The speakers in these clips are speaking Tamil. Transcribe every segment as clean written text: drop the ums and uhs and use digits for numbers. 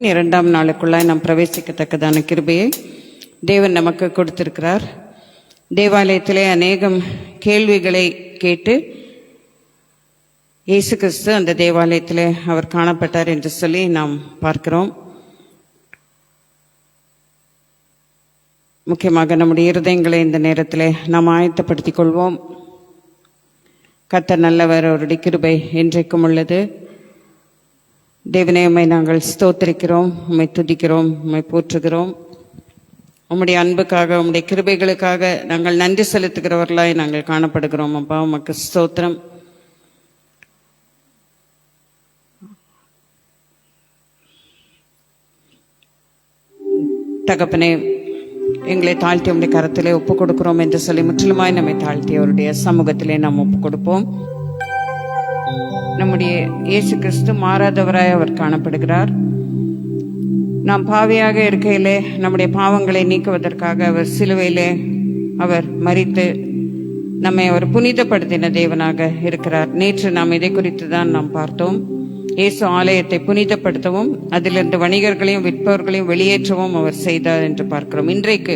இரண்டாம் நாளுக்குள்ளாய் நாம் பிரவேசிக்கத்தக்கதான கிருபையை தேவன் நமக்கு கொடுத்திருக்கிறார். தேவாலயத்திலே அநேகம் கேள்விகளை கேட்டு இயேசு கிறிஸ்து அந்த தேவாலயத்திலே அவர் காணப்பட்டார் என்று சொல்லி நாம் பார்க்கிறோம். முக்கியமாக நம்முடைய இருதயங்களை இந்த நேரத்திலே நாம் ஆயத்தப்படுத்திக் கொள்வோம். கர்த்தர் நல்லவர், அவருடைய கிருபை என்றைக்கும் உள்ளது. தேவனே, உம்மை நாங்கள் ஸ்தோத்திரிக்கிறோம், உம்மை துதிக்கிறோம், உம்மை போற்றுகிறோம். உம்முடைய அன்புக்காக, உம்முடைய கிருபைகளுக்காக நாங்கள் நன்றி செலுத்துகிறவர்களாய் நாங்கள் காணப்படுகிறோம். அப்பா, உமக்கு ஸ்தோத்திரம். தகப்பனே, எங்களை தாழ்த்தி உம்முடைய கரத்திலே ஒப்புக் கொடுக்கிறோம் என்று சொல்லி முற்றிலுமாய் நம்மை தாழ்த்தி அவருடைய சமூகத்திலே நாம் ஒப்புக் கொடுப்போம். நம்முடைய இயேசு கிறிஸ்து மாறாதவராய் அவர் காணப்படுகிறார். நாம் பாவியாக இருக்கையிலே நம்முடைய பாவங்களை நீக்குவதற்காக அவர் சிலுவையிலே அவர் மரித்து நம்மை அவர் புனிதப்படுத்தின தேவனாக இருக்கிறார். நேற்று நாம் இதை குறித்து தான் நாம் பார்த்தோம். இயேசு ஆலயத்தை புனிதப்படுத்தவும் அதிலிருந்து வணிகர்களையும் விற்பவர்களையும் வெளியேற்றவும் அவர் செய்தார் என்று பார்க்கிறோம். இன்றைக்கு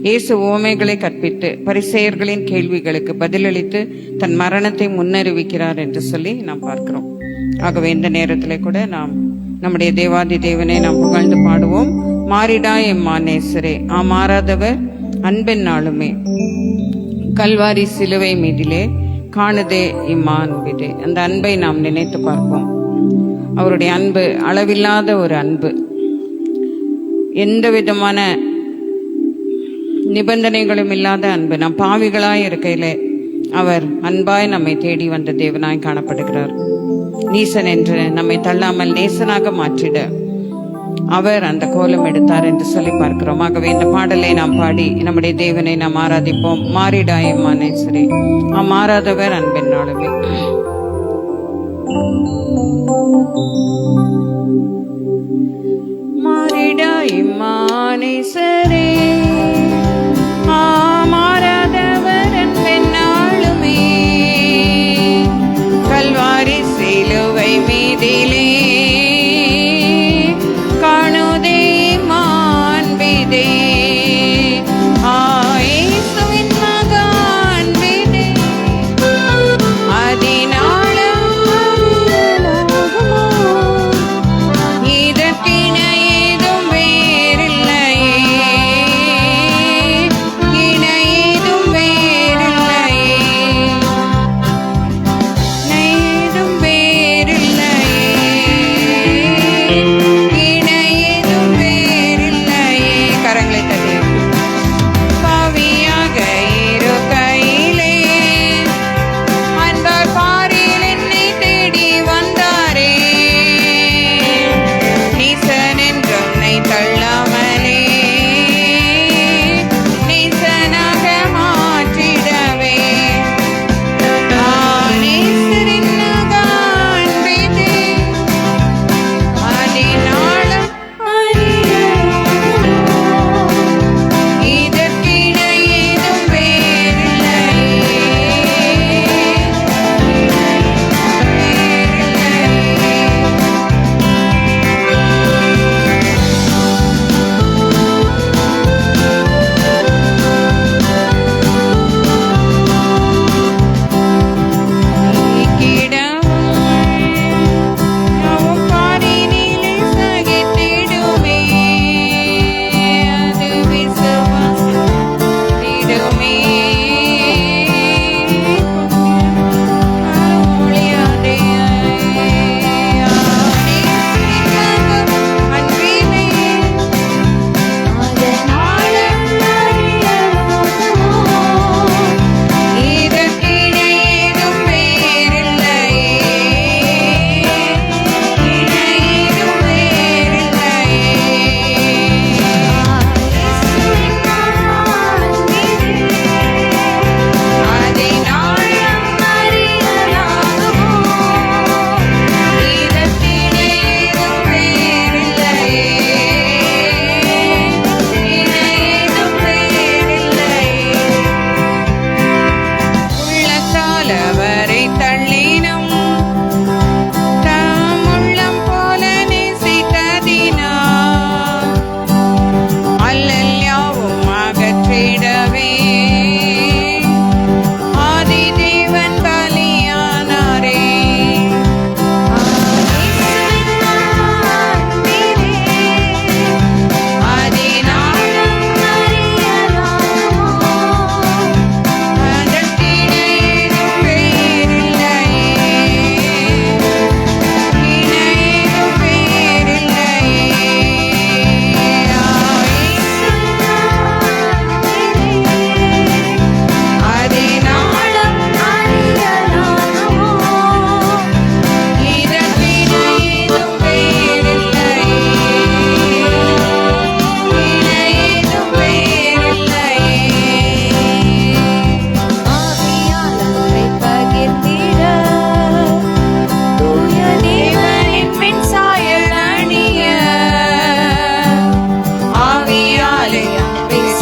இயேசு உவமைகளை கற்பித்து பரிசேயர்களின் கேள்விகளுக்கு பதிலளித்து தன் மரணத்தை முன்னறிவிக்கிறார் என்று சொல்லி நாம் பார்க்கிறோம். ஆகவே இந்த நேரத்திலே கூட நாம் நம்முடைய தேவாதி தேவனை நாம் புகழ்ந்து பாடுவோம். மாறிடா எம்மானேசரே, மாறாதவர் அன்பின் நாளுமே, கல்வாரி சிலுவை மீதிலே காணுதே இம்மான்பிதே. அந்த அன்பை நாம் நினைத்து பார்ப்போம். அவருடைய அன்பு அளவில்லாத ஒரு அன்பு. எந்த விதமான நிபந்தனைகளும் இல்லாத அன்பு. நாம் பாவிகளாய் இருக்கையிலே அவர் அன்பாய் நம்மை தேடி வந்த தேவனாய் காணப்படுகிறார். நீசன் என்று நம்மை தள்ளாமல் நேசனாக மாற்றிட அவர் அந்த கோலம் எடுத்தார் என்று சொல்லி பார்க்கிறோம். ஆகவே இந்த பாடலை நாம் பாடி நம்முடைய தேவனை நாம் ஆராதிப்போம். மாறிடாய் மானேஸ்வரி, மாறாதவர் அன்பின் நாளுமே. மாறிடாய் மானேஸ்வரே, மாறாதவர் அன்பின் நாளுமே, கல்வாரி சிலுவை மீதிலே காணுதே மாண்பிதே. இயேசுவின் மகன் விதே, அதினாலும் இதற்கின ஏதும் வேறில்லையே.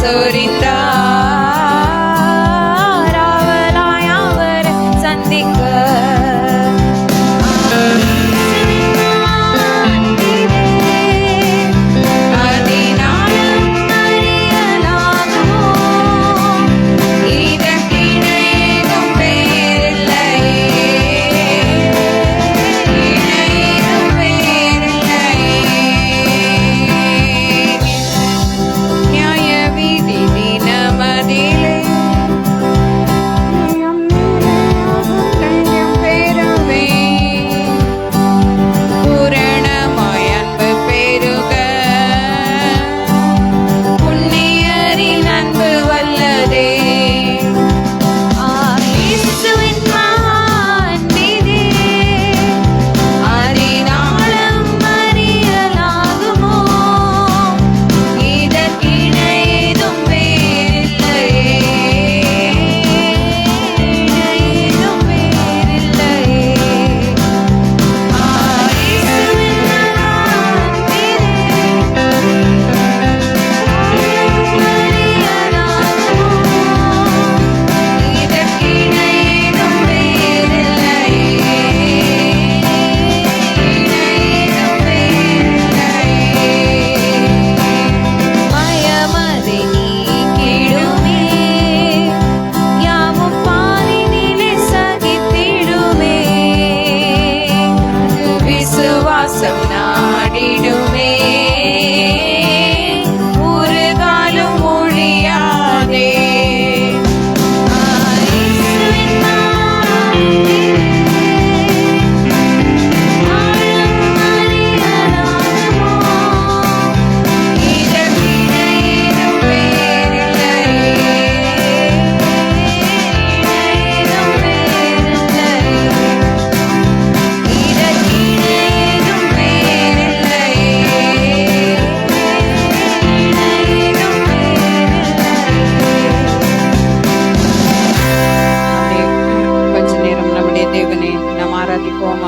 துரிந்தார் அவளாய் அவரை சந்திக்க.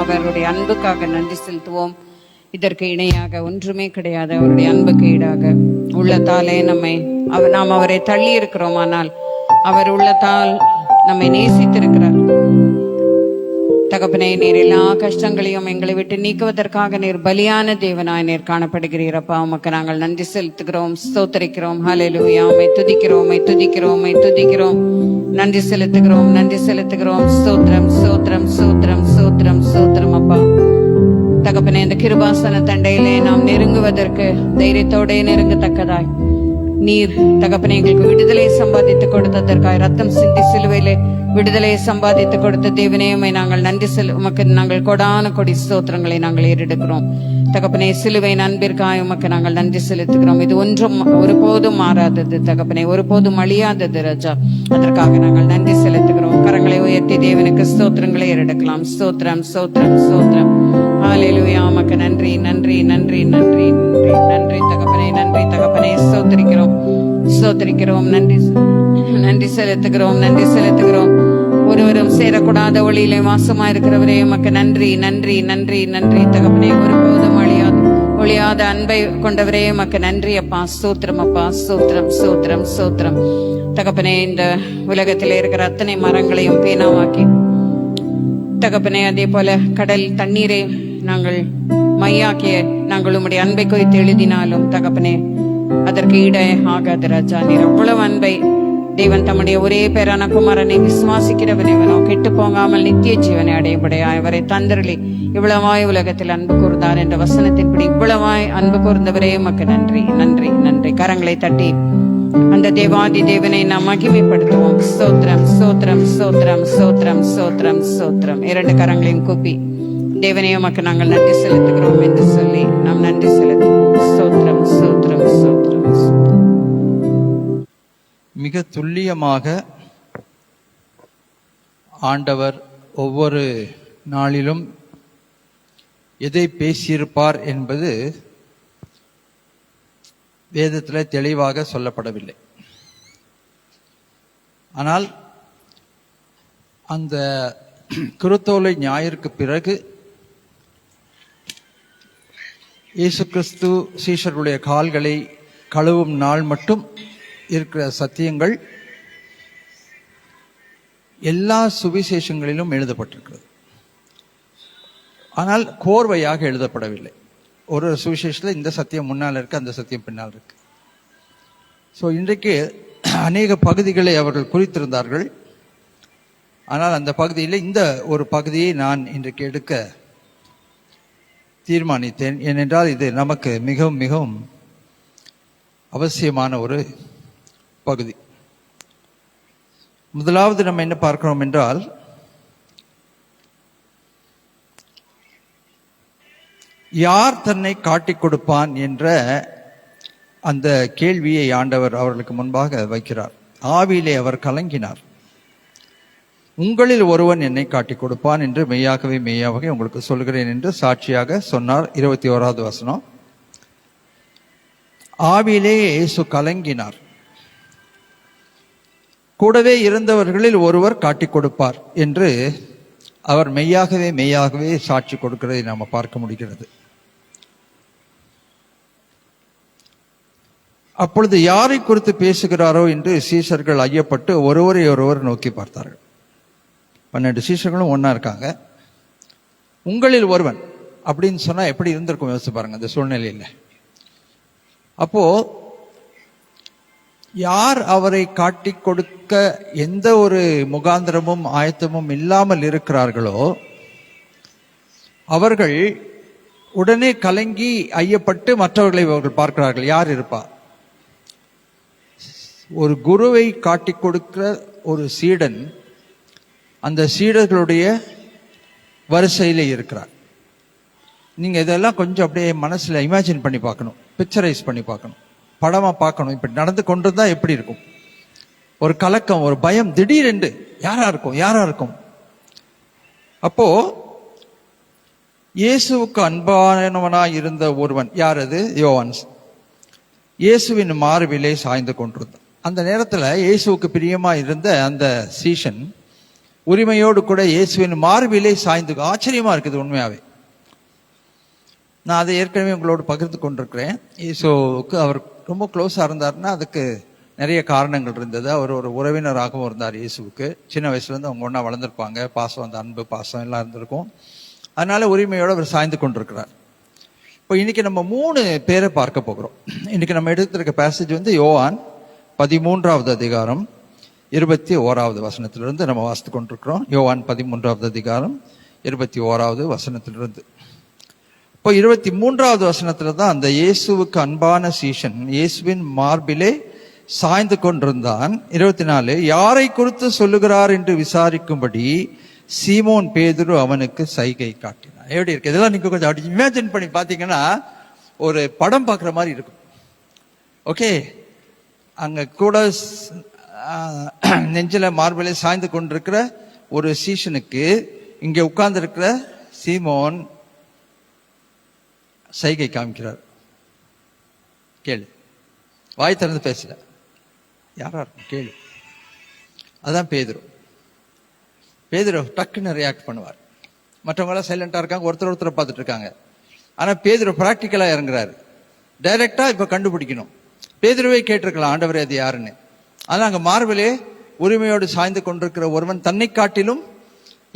அவருடைய அன்புக்காக நன்றி செலுத்துவோம். இதற்கு இணையாக ஒன்றுமே கிடையாது. அவருடைய அன்புக்கு ஈடாக உள்ளத்தாலே நாம் அவரை தள்ளி இருக்கிறோம், ஆனால் அவர் உள்ளத்தால் நம்மை நேசித்திருக்கிறார். தகப்பனே, நீர் எல்லா கஷ்டங்களையும் எங்களை விட்டு நீக்குவதற்காக நீர் பலியான தேவனாய் நீர் காணப்படுகிறீரப்பா. உமக்கு நாங்கள் நன்றி செலுத்துகிறோம், ஸ்தோத்தரிக்கிறோம். ஹல்லேலூயா. உம்மை துதிக்கிறோம், உம்மை துதிக்கிறோம், உம்மை துதிக்கிறோம். நன்றி செலுத்துகிறோம், நன்றி செலுத்துகிறோம். ஸ்தோத்திரம், ஸ்தோத்திரம், ஸ்தோத்திரம், ஸ்தோத்திரம், ஸ்தோத்திரம் அப்பா. தகப்பனே, இந்த கிருபாசன தண்டையிலே நாம் நெருங்குவதற்கு தைரியத்தோட நெருங்கத்தக்கதாய் நீர் தகப்பனே எங்களுக்கு விடுதலை சம்பாதித்துக் கொடுத்ததற்காய் ரத்தம் சிந்தி சிலுவையிலே விடுதலை சம்பாதித்து கொடுத்த தேவனே, நாங்கள் நன்றி உமக்கு நாங்கள் கொடான கொடி ஸ்தோத்திரங்களை நாங்கள் ஏறெடுக்கிறோம். தகப்பனே, சிலுவையின் அன்பிற்காய் உமக்கு நாங்கள் நன்றி செலுத்துகிறோம். இது ஒன்றும் ஒருபோதும் மாறாதது தகப்பனே, ஒருபோதும் அழியாதது ராஜா. அதற்காக நாங்கள் நன்றி செலுத்துகிறோம். கரங்களை உயர்த்தி தேவனுக்கு ஸ்தோத்திரங்களை ஏறெடுக்கலாம். ஸ்தோத்திரம், ஸ்தோத்திரம், ஸ்தோத்திரம். ஹல்லேலூயா. உமக்கு நன்றி, நன்றி, நன்றி, நன்றி, நன்றி, நன்றி தகப்பனே, நன்றி தகப்பனே. ஸ்தோத்திரிக்கிறோம், ஸ்தோத்திரிக்கிறோம். நன்றி, நன்றி செலுத்துகிறோம், நன்றி செலுத்துகிறோம். ஒருவரும் சேரக்கூடாத ஒளியிலே வாசமா இருக்கிறவரே உமக்கு நன்றி, நன்றி, நன்றி, நன்றி தகப்பனே. ஒருபோதும் ஒளியாத அன்பை கொண்டவரே உமக்கு நன்றி அப்பா. ஸ்தோத்திரம் அப்பா. ஸ்தோத்திரம், ஸ்தோத்திரம், ஸ்தோத்திரம் தகப்பனே. இந்த உலகத்திலே இருக்கிற அத்தனை மரங்களையும் பேனாவாக்கி தகப்பனே, அதே போல கடல் தண்ணீரை நாங்கள் மையாக்கிய நாங்கள் உம்முடைய அன்பை குறித்து எழுதினாலும் தகப்பனே அதற்கு ஈடே ஆகாது ராஜா. நீர் அவ்வளவு அன்பை தேவன் தம்முடைய ஒரே பேரான குமாரனை விசுவாசிக்கிறவனோ கெட்டு போகாமல் நித்திய ஜீவனை அடையப்படையா இவரை தந்தரளி இவ்வளவாய் உலகத்தில் அன்பு கூர்ந்தார் என்ற வசனத்தின்படி இவ்வளவாய் அன்பு கூர்ந்தவரே உமக்கு நன்றி, நன்றி, நன்றி. கரங்களை தட்டி அந்த தேவாதி தேவனை நாம் மகிமைப்படுத்துவோம். ஸ்தோத்திரம், ஸ்தோத்திரம், ஸ்தோத்திரம், ஸ்தோத்திரம், ஸ்தோத்திரம், ஸ்தோத்திரம். இரண்டு கரங்களையும் கூப்பி தேவனே உமக்கு நாங்கள் நன்றி செலுத்துகிறோம் என்று சொல்லி நாம் நன்றி செலுத்துவோம். ஸ்தோத்திரம், ஸ்தோத்திரம், ஸ்தோத்திரம். மிக துல்லியமாக ஆண்டவர் ஒவ்வொரு நாளிலும் எதை பேசியிருப்பார் என்பது வேதத்தில் தெளிவாக சொல்லப்படவில்லை. ஆனால் அந்த குருத்தோலை ஞாயிற்கு பிறகு இயேசு கிறிஸ்து சீஷர்களுடைய கால்களை கழுவும் நாள் மட்டும் இருக்கிற சத்தியங்கள் எல்லா சுவிசேஷங்களிலும் எழுதப்பட்டிருக்கிறது. ஆனால் கோர்வையாக எழுதப்படவில்லை. ஒரு சுவிசேஷத்தில் இந்த சத்தியம் முன்னால் இருக்கு, அந்த சத்தியம் பின்னால் இருக்கு. ஸோ இன்றைக்கு அநேக பகுதிகளை அவர்கள் குறித்திருந்தார்கள். ஆனால் அந்த பகுதியில் இந்த ஒரு பகுதியை நான் இன்றைக்கு எடுக்க தீர்மானித்தேன். ஏனென்றால் இது நமக்கு மிகவும் மிகவும் அவசியமான ஒரு பகுதி. முதலாவது நம்ம என்ன பார்க்கிறோம் என்றால், யார் தன்னை காட்டிக் கொடுப்பான் என்ற அந்த கேள்வியை ஆண்டவர் அவர்களுக்கு முன்பாக வைக்கிறார். ஆவியிலே அவர் கலங்கினார். உங்களில் ஒருவன் என்னை காட்டிக் கொடுப்பான் என்று மெய்யாகவே மெய்யாகவே உங்களுக்கு சொல்கிறேன் என்று சாட்சியாக சொன்னார். 21வது வசனம். ஆவியிலே இயேசு கலங்கினார். கூடவே இருந்தவர்களில் ஒருவர் காட்டிக் கொடுப்பார் என்று அவர் மெய்யாகவே மெய்யாகவே சாட்சி கொடுக்கிறதை நாம் பார்க்க முடிகிறது. அப்பொழுது யாரை குறித்து பேசுகிறாரோ என்று சீஷர்கள் ஐயப்பட்டு ஒருவரை ஒருவர் நோக்கி பார்த்தார்கள். 12 சீஷர்களும் ஒன்னா இருக்காங்க. உங்களில் ஒருவன் அப்படின்னு சொன்னா எப்படி இருந்திருக்கும் யோசிச்சு பாருங்க அந்த சூழ்நிலையில். அப்போ யார் அவரை காட்டிக் கொடுக்க எந்த ஒரு முகாந்திரமும் ஆயத்தமும் இல்லாமல் இருக்கிறார்களோ அவர்கள் உடனே கலங்கி ஐயப்பட்டு மற்றவர்களை அவர்கள் பார்க்கிறார்கள். யார் இருப்பா? ஒரு குருவை காட்டிக் கொடுக்கிற ஒரு சீடன் அந்த சீடர்களுடைய வரிசையிலே இருக்கிறார். நீங்க இதெல்லாம் கொஞ்சம் அப்படியே மனசுல இமேஜின் பண்ணி பார்க்கணும், பிக்சரைஸ் பண்ணி பார்க்கணும், படமா பார்க்கணும். இப்படி நடந்து கொண்டிருந்தா எப்படி இருக்கும்? ஒரு கலக்கம், ஒரு பயம், திடீரென்று யாரா இருக்கும்? அப்போ இயேசுவுக்கு அன்பானவனாய் இருந்த ஒருவன், யார் அது? யோவான். இயேசுவின் மார்பிலே சாய்ந்து கொண்டிருந்தான். அந்த நேரத்தில் இயேசுவுக்கு பிரியமா இருந்த அந்த சீஷன் உரிமையோடு கூட இயேசுவின் மார்பிலே சாய்ந்து, ஆச்சரியமா இருக்குது உண்மையாவே. நான் அதை ஏற்கனவே உங்களோடு பகிர்ந்து கொண்டிருக்கிறேன். இயேசுவுக்கு அவர் ரொம்ப க்ளோஸா இருந்தாருன்னா அதுக்கு நிறைய காரணங்கள் இருந்தது. அவர் ஒரு உறவினராகவும் இருந்தார் இயேசுவுக்கு. சின்ன வயசுல இருந்து அவங்க ஒன்னா வளர்ந்துருப்பாங்க. பாசம், அந்த அன்பு பாசம் எல்லாம் இருந்திருக்கும். அதனால உரிமையோடு அவர் சாய்ந்து கொண்டிருக்கிறார். இப்போ இன்னைக்கு நம்ம 3 பேரை பார்க்க போகிறோம். இன்னைக்கு நம்ம எடுத்திருக்க பேசேஜ் வந்து யோவான் 13வது அதிகாரம் 21வது வசனத்திலிருந்து நம்ம வாசித்து கொண்டிருக்கிறோம். யோவான் 13வது அதிகாரம் 21வது வசனத்திலிருந்து. இப்போ 23வது வசனத்துல தான் அந்த இயேசுவுக்கு அன்பான சீஷன் இயேசுவின் மார்பிலே சாய்ந்து கொண்டிருந்தான். 24, யாரை குறித்து சொல்லுகிறார் என்று விசாரிக்கும்படி சீமோன் பேதுரு அவனுக்கு சைகை காட்டினார். எப்படி இருக்கு இதெல்லாம்? நீங்க கொஞ்சம் அப்படி இமேஜின் பண்ணி பாத்தீங்கன்னா ஒரு படம் பார்க்குற மாதிரி இருக்கும். ஓகே, அங்க கூட நெஞ்சில மார்பிலே சாய்ந்து கொண்டிருக்கிற ஒரு சீஷனுக்கு இங்க உட்கார்ந்து இருக்கிற சீமோன் சைகை காமிக்கிறார். கேளு, வாய் திறந்து பேசல. யாரா இருக்கும் கேளு. அதான் பேதுரு. டக்குன்னு ரியாக்ட் பண்ணுவார். மற்றவங்க எல்லாம் சைலண்டா இருக்காங்க, ஒருத்தரை பார்த்துட்டு இருக்காங்க. ஆனா பேதுரு பிராக்டிக்கலா இறங்குறாரு. டைரக்டா இப்ப கண்டுபிடிக்கணும். பேதுருவே கேட்டிருக்கலாம், ஆண்டவரே அது யாருன்னு. ஆனா அங்க மார்பிலே உரிமையோடு சாய்ந்து கொண்டிருக்கிற ஒருவன் தன்னை காட்டிலும்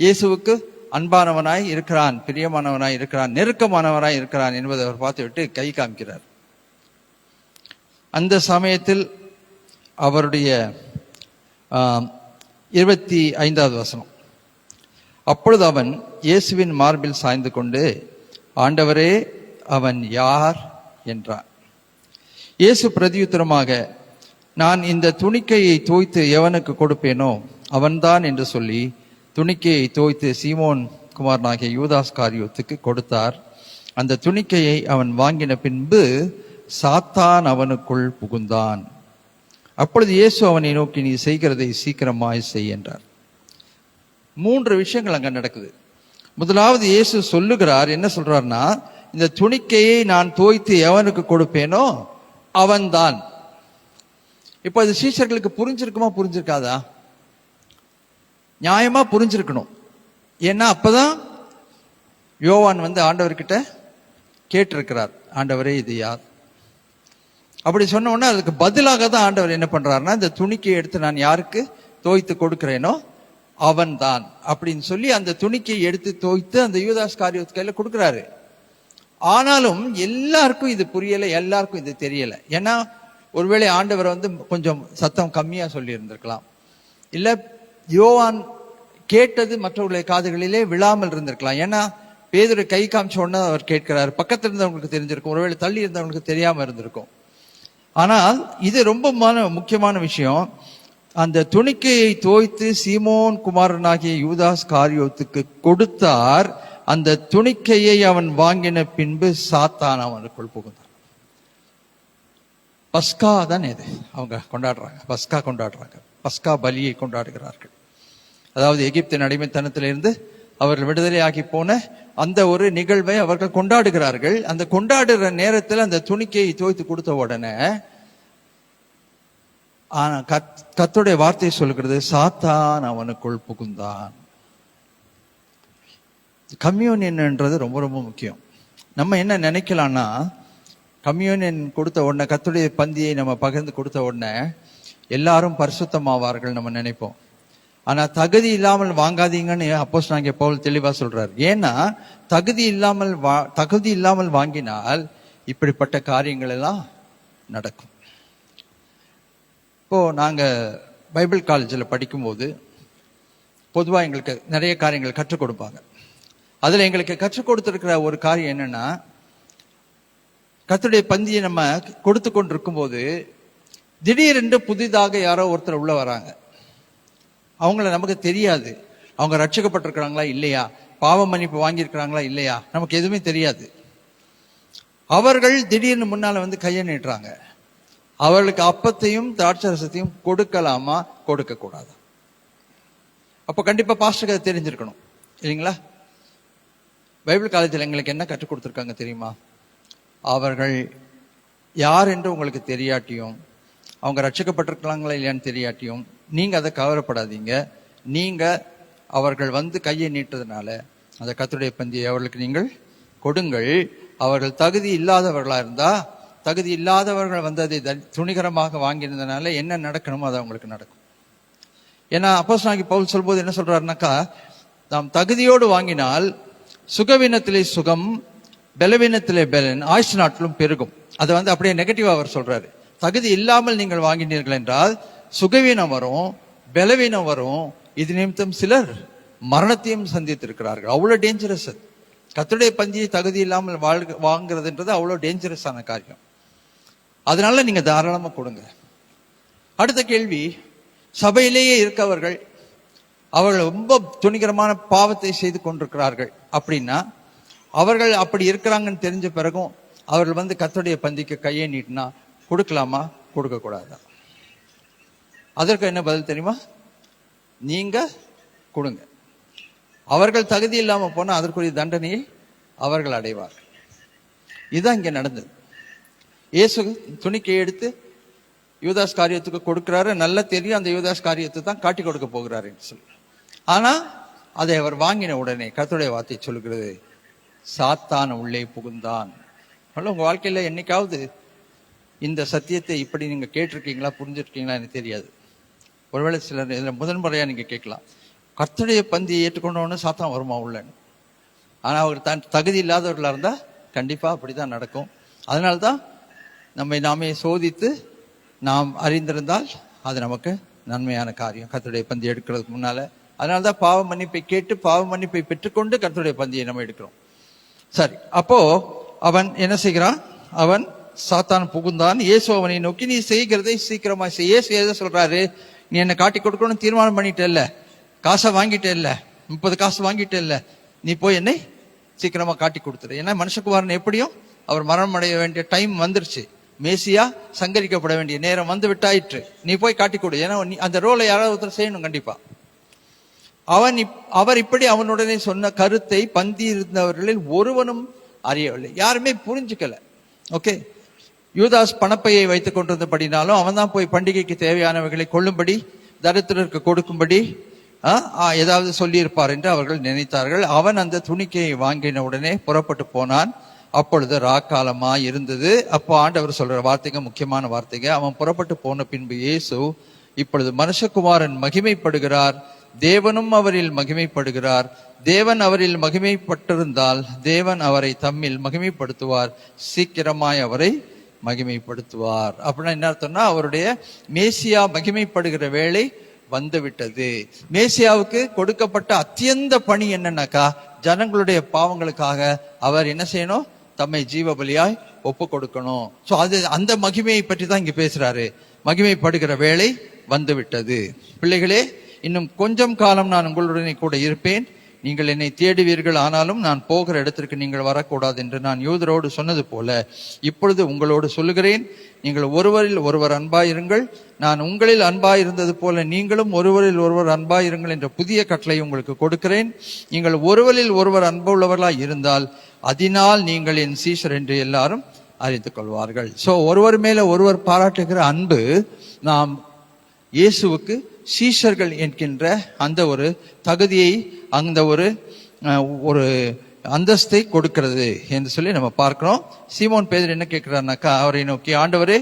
இயேசுவுக்கு அன்பானவனாய் இருக்கிறான், பிரியமானவனாய் இருக்கிறான், நெருக்கமானவனாய் இருக்கிறான் என்பதை அவர் பார்த்து விட்டு கை காமிக்கிறார். அந்த சமயத்தில் அவருடைய 25வது வசனம். அப்பொழுது அவன் இயேசுவின் மார்பில் சாய்ந்து கொண்டு, ஆண்டவரே அவன் யார் என்றான். இயேசு பிரதியுத்தரமாக, நான் இந்த துணிக்கையை தோய்த்து எவனுக்கு கொடுப்பேனோ அவன்தான் என்று சொல்லி துணிக்கையை தோய்த்து சீமோன் குமாரனாகிய யூதாஸ் காரியோத்துக்கு கொடுத்தார். அந்த துணிக்கையை அவன் வாங்கின பின்பு சாத்தான் அவனுக்குள் புகுந்தான். அப்பொழுது இயேசு அவனை நோக்கி, நீ செய்கிறதை சீக்கிரமாய் செய் என்றார். 3 விஷயங்கள் அங்க நடக்குது. முதலாவது இயேசு சொல்லுகிறார். என்ன சொல்றார்னா, இந்த துணிக்கையை நான் தோய்த்து எவனுக்கு கொடுப்பேனோ அவன்தான். இப்போ அது சீஷர்களுக்கு புரிஞ்சிருக்குமா புரிஞ்சிருக்காதா? நியாயமா புரிஞ்சிருக்கணும். ஏன்னா அப்பதான் யோவான் ஆண்டவர்கிட்ட கேட்டிருக்கிறார், ஆண்டவரே இது யார்? அப்படி சொன்ன உடனே அதுக்கு பதிலாக தான் ஆண்டவர் என்ன பண்றாருன்னா, இந்த துணிக்கையை எடுத்து நான் யாருக்கு தோய்த்து கொடுக்கிறேனோ அவன் தான் அப்படின்னு சொல்லி அந்த துணிக்கையை எடுத்து தோய்த்து அந்த யூதாஸ் காரியோத்து கையில கொடுக்குறாரு. ஆனாலும் எல்லாருக்கும் இது புரியல, எல்லாருக்கும் இது தெரியல. ஏன்னா ஒருவேளை ஆண்டவர் கொஞ்சம் சத்தம் கம்மியா சொல்லி இருந்திருக்கலாம், இல்ல யோவான் கேட்டது மற்றவர்களுடைய காதுகளிலே விழாமல் இருந்திருக்கலாம். ஏன்னா பேதுரு கை காமிச்ச உடனே அவர் கேட்கிறார், பக்கத்துல இருந்தவங்களுக்கு தெரிஞ்சிருக்கும், ஒருவேளை தள்ளி இருந்தவங்களுக்கு தெரியாம இருந்திருக்கும். ஆனால் இது ரொம்ப முக்கியமான விஷயம். அந்த துணிக்கையை தோய்த்து சீமோன் குமாரனாகிய யூதாஸ் காரியோத்துக்கு கொடுத்தார். அந்த துணிக்கையை அவன் வாங்கின பின்பு சாத்தான் அவனுக்குள் புகுந்தான். பஸ்கா தான் இது அவங்க கொண்டாடுறாங்க, பஸ்கா கொண்டாடுறாங்க, பஸ்கா பலியை கொண்டாடுகிறார்கள். அதாவது எகிப்தின் அடிமைத்தனத்திலிருந்து அவர்கள் விடுதலை ஆகி போன அந்த ஒரு நிகழ்வை அவர்கள் கொண்டாடுகிறார்கள். அந்த கொண்டாடுற நேரத்தில் அந்த துணிக்கையை தோய்த்து கொடுத்த உடனே ஆனா கர்த்தருடைய வார்த்தை சொல்கிறது, சாத்தான் அவனுக்குள் புகுந்தான். கம்யூனியன்ன்றது ரொம்ப ரொம்ப முக்கியம். நம்ம என்ன நினைக்கலாம்னா, கம்யூனியன் கொடுத்த உடனே, கர்த்தருடைய பந்தியை நம்ம பகிர்ந்து கொடுத்த உடனே எல்லாரும் பரிசுத்தமாவார்கள் நம்ம நினைப்போம். ஆனா தகுதி இல்லாமல் வாங்காதீங்கன்னு அப்போஸ்தலனாகிய பவுல் தெளிவா சொல்றாரு. ஏன்னா தகுதி இல்லாமல் வாங்கினால் இப்படிப்பட்ட காரியங்கள் எல்லாம் நடக்கும். இப்போ நாங்க பைபிள் காலேஜில் படிக்கும்போது பொதுவா எங்களுக்கு நிறைய காரியங்கள் கற்றுக் கொடுப்பாங்க. அதுல எங்களுக்கு கற்றுக் கொடுத்திருக்கிற ஒரு காரியம் என்னன்னா, கர்த்தருடைய பந்தியை நம்ம கொடுத்து கொண்டிருக்கும் போது திடீரென்று புதிதாக யாரோ ஒருத்தர் உள்ள வராங்க. அவங்கள நமக்கு தெரியாது, அவங்க ரட்சிக்கப்பட்டிருக்கிறாங்களா இல்லையா, பாவ மன்னிப்பு வாங்கியிருக்கிறாங்களா இல்லையா, நமக்கு எதுவுமே தெரியாது. அவர்கள் திடீர்னு முன்னால கையை நீட்டுறாங்க. அவர்களுக்கு அப்பத்தையும் திராட்சரசத்தையும் கொடுக்கலாமா கொடுக்க கூடாதா? அப்ப கண்டிப்பா பாஸ்டருக்கு அது தெரிஞ்சிருக்கணும் இல்லைங்களா? பைபிள் காலேஜில் எங்களுக்கு என்ன கற்றுக் கொடுத்துருக்காங்க தெரியுமா? அவர்கள் யார் என்று உங்களுக்கு தெரியாட்டியும், அவங்க ரட்சிக்கப்பட்டிருக்கலாங்களா இல்லையான்னு தெரியாட்டியும் நீங்க அதை கவலைப்படாதீங்க. நீங்க அவர்கள் கையை நீட்டதுனால அந்த கர்த்தருடைய பந்தியை அவர்களுக்கு நீங்கள் கொடுங்கள். அவர்கள் தகுதி இல்லாதவர்களா இருந்தா, தகுதி இல்லாதவர்கள் அதை துணிகரமாக வாங்கியிருந்தனால என்ன நடக்கணுமோ அது அவங்களுக்கு நடக்கும். ஏன்னா அப்போஸ்தலனாகிய பவுல் சொல்லும்போது என்ன சொல்றாருனாக்கா, நாம் தகுதியோடு வாங்கினால் சுகவீனத்திலே சுகம், பலவீனத்திலே பலன், ஆயுசு நாட்களும் பெருகும். அதை அப்படியே நெகட்டிவா அவர் சொல்றாரு. தகுதி இல்லாமல் நீங்கள் வாங்கினீர்கள் என்றால் சுகவீனம் வரும், பலவீனம் வரும். இது நிமித்தம் சிலர் மரணத்தையும் சந்தித்திருக்கிறார்கள். அவ்வளவு டேஞ்சரஸ் அது. கர்த்தருடைய பந்தியை தகுதி இல்லாமல் வாங்குறதுன்றது அவ்வளவு டேஞ்சரஸான காரியம். அதனால நீங்க தாராளமா கொடுங்க. அடுத்த கேள்வி, சபையிலேயே இருக்கவர்கள் அவர்கள் ரொம்ப துணிகரமான பாவத்தை செய்து கொண்டிருக்கிறார்கள் அப்படின்னா, அவர்கள் அப்படி இருக்கிறாங்கன்னு தெரிஞ்ச பிறகும் அவர்கள் கர்த்தருடைய பந்திக்கு கையை நீட்டினா கொடுக்கலாமா கொடுக்க கூடாதா? அதற்கு என்ன பதில் தெரியுமா? நீங்க கொடுங்க. அவர்கள் தகுதி இல்லாம போனா அதற்குரிய தண்டனையை அவர்கள் அடைவார்கள். இதுதான் இங்க நடந்தது. இயேசு துணிக்கையை எடுத்து யூதாஸ் காரியத்துக்கு கொடுக்கிறாரு. நல்லா தெரியும் அந்த யூதாஸ் காரியத்தை தான் காட்டி கொடுக்க போகிறாரு சொல்லி. ஆனா அதை அவர் வாங்கின உடனே கர்த்தருடைய வார்த்தை சொல்லுகிறது, சாத்தான் உள்ளே புகுந்தான். உங்க வாழ்க்கையில என்னைக்காவது இந்த சத்தியத்தை இப்படி நீங்க கேட்டிருக்கீங்களா, புரிஞ்சிருக்கீங்களா எனக்கு தெரியாது. ஒருவேளை சிலர் இதில் முதன்முறையா நீங்க கேட்கலாம், கர்த்தருடைய பந்தியை ஏற்றுக்கொண்டவொன்னு சாத்தான் வருமா உள்ளன்னு. ஆனா அவர் தான் தகுதி இல்லாதவர்களா இருந்தா கண்டிப்பா அப்படிதான் நடக்கும். அதனால்தான் நம்மை நாமே சோதித்து நாம் அறிந்திருந்தால் அது நமக்கு நன்மையான காரியம், கர்த்தருடைய பந்தி எடுக்கிறதுக்கு முன்னால. அதனால்தான் பாவ மன்னிப்பை கேட்டு பாவ மன்னிப்பை பெற்றுக்கொண்டு கர்த்தருடைய பந்தியை நம்ம எடுக்கிறோம். சரி, அப்போ அவன் என்ன செய்கிறான்? அவன் சாத்தான் புகுந்தான். இயேசு அவனை நோக்கி, நீ செய்கிறதை சீக்கிரமா செய். இயேசு எதை சொல்றாரு? நீ என்ன காட்டி கொடுக்கணும்னு தீர்மானம் பண்ணிட்ட இல்ல, காசை வாங்கிட்ட இல்ல, 30 காசு வாங்கிட்ட இல்ல, நீ போய் என்னை சீக்கிரமா காட்டி கொடுத்துரு. ஏன்னா மனுஷகுமாரன் எப்படியும் அவர் மரணம் அடைய வேண்டிய டைம் வந்துருச்சு, மேசியா சங்கரிக்கப்பட வேண்டிய நேரம் வந்து விட்டாயிற்று, நீ போய் காட்டி கொடு. ஏன்னா அந்த ரோலை யாராவது ஒருத்தர் செய்யணும் கண்டிப்பா. அவர் இப்படி அவனுடனே சொன்ன கருத்தை பந்தி இருந்தவர்களில் ஒருவனும் அறியவில்லை, யாருமே புரிஞ்சுக்கல. ஓகே, யூதாஸ் பணப்பையை வைத்துக் கொண்டிருந்தபடினாலும் அவன் தான் போய் பண்டிகைக்கு தேவையானவைகளை கொள்ளும்படி, தரித்திரருக்கு கொடுக்கும்படி ஏதாவது சொல்லி இருப்பார் என்று அவர்கள் நினைத்தார்கள். அவன் அந்த துணிக்கையை வாங்கின உடனே புறப்பட்டு போனான். அப்பொழுது ராக்காலமா இருந்தது. அப்போ ஆண்டவர் சொல்ற வார்த்தைங்க முக்கியமான வார்த்தைங்க. அவன் புறப்பட்டு போன பின்பு இயேசு, இப்பொழுது மனுஷகுமாரன் மகிமைப்படுகிறார், தேவனும் அவரில் மகிமைப்படுகிறார். தேவன் அவரில் மகிமைப்பட்டிருந்தால் தேவன் அவரை தம்மில் மகிமைப்படுத்துவார், சீக்கிரமாய் அவரை மகிமைப்படுத்துவார். அப்படின்னா என்ன அர்த்தம்னா, அவருடைய மேசியா மகிமைப்படுகிற வேளை வந்து விட்டது. மேசியாவுக்கு கொடுக்கப்பட்ட அத்தியந்த பணி என்னன்னாக்கா, ஜனங்களுடைய பாவங்களுக்காக அவர் என்ன செய்யணும், தம்மை ஜீவ பலியாய் ஒப்பு கொடுக்கணும். சோ அது அந்த மகிமையை பற்றி தான் இங்க பேசுறாரு. மகிமைப்படுகிற வேளை வந்து விட்டது. பிள்ளைகளே, இன்னும் கொஞ்சம் காலம் நான் உங்களுடனே கூட இருப்பேன், நீங்கள் என்னை தேடுவீர்கள், ஆனாலும் நான் போகிற இடத்திற்கு நீங்கள் வரக்கூடாது என்று நான் யூதரோடு சொன்னது போல இப்பொழுது உங்களோடு சொல்லுகிறேன். நீங்கள் ஒருவரில் ஒருவர் அன்பாயிருங்கள், நான் உங்களில் அன்பாயிருந்தது போல நீங்களும் ஒருவரில் ஒருவர் அன்பாயிருங்கள் என்ற புதிய கட்டளை உங்களுக்கு கொடுக்கிறேன். நீங்கள் ஒருவரில் ஒருவர் அன்புள்ளவர்களாய் இருந்தால் அதனால் நீங்கள் என் சீஷர் என்று எல்லாரும் அறிந்து கொள்வார்கள். சோ ஒருவர் மேல ஒருவர் பாராட்டுகிற அன்பு நாம் இயேசுவுக்கு சீஷர்கள் என்கின்ற அந்த ஒரு தகுதியை, அந்த ஒரு அந்தஸ்தை கொடுக்கிறது என்று சொல்லி நம்ம பார்க்கிறோம். சீமோன் பேதுரு என்ன கேட்கிறார்னாக்கா, அவரை நோக்கி, ஆண்டவரே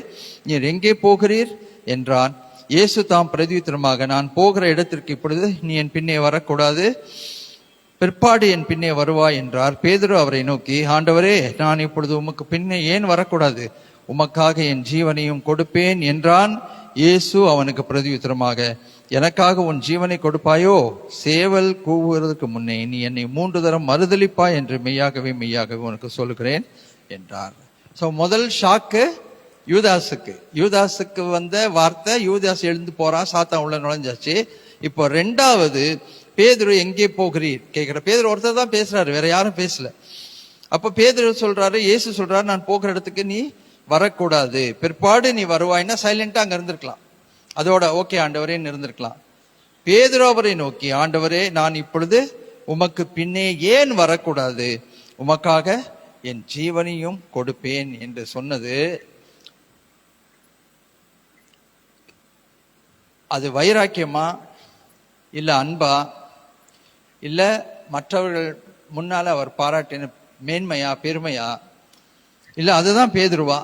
நீர் எங்கே போகிறீர் என்றான். இயேசு தாம் பிரதியுத்தரமாக, நான் போகிற இடத்திற்கு இப்பொழுது நீ என் பின்னே வரக்கூடாது, பிற்பாடு என் பின்னே வருவாய் என்றார். பேதுரு அவரை நோக்கி, ஆண்டவரே நான் இப்பொழுது உமக்கு பின்னே ஏன் வரக்கூடாது, உமக்காக என் ஜீவனையும் கொடுப்பேன் என்றான். இயேசு அவனுக்கு பிரதியுத்தரமாக, எனக்காக உன் ஜீவனை கொடுப்பாயோ, சேவல் கூவுவதற்கு முன்னே நீ என்னை 3 தரம் மறுதலிப்பாய் என்று மெய்யாகவே மெய்யாகவே உனக்கு சொல்லுகிறேன் என்றார். சோ முதல் ஷாக்கு யூதாசுக்கு வந்த வார்த்தை, யூதாஸ் எழுந்து போறான், சாத்தான் உள்ள நுழைஞ்சாச்சு. இப்போ ரெண்டாவது, பேதுரு எங்கே போகிறீர் கேட்கிற. பேதுரு ஒருத்தர் தான் பேசுறாரு, வேற யாரும் பேசல. அப்ப பேதுரு சொல்றாரு, இயேசு சொல்றாரு, நான் போகிற இடத்துக்கு நீ வரக்கூடாது, பிற்பாடு நீ வருவாய்னா சைலண்டா அங்க இருந்திருக்கலாம், அதோட ஓகே ஆண்டவரேன்னு இருந்திருக்கலாம். பேதுரு அவரை நோக்கி, ஆண்டவரே நான் இப்பொழுது உமக்கு பின்னே ஏன் வரக்கூடாது, உமக்காக என் ஜீவனையும் கொடுப்பேன் என்று சொன்னது, அது வைராக்கியமா இல்ல அன்பா இல்ல மற்றவர்கள் முன்னால அவர் பாராட்டின மேன்மையா பெருமையா, இல்ல அதுதான் பேதுருவா,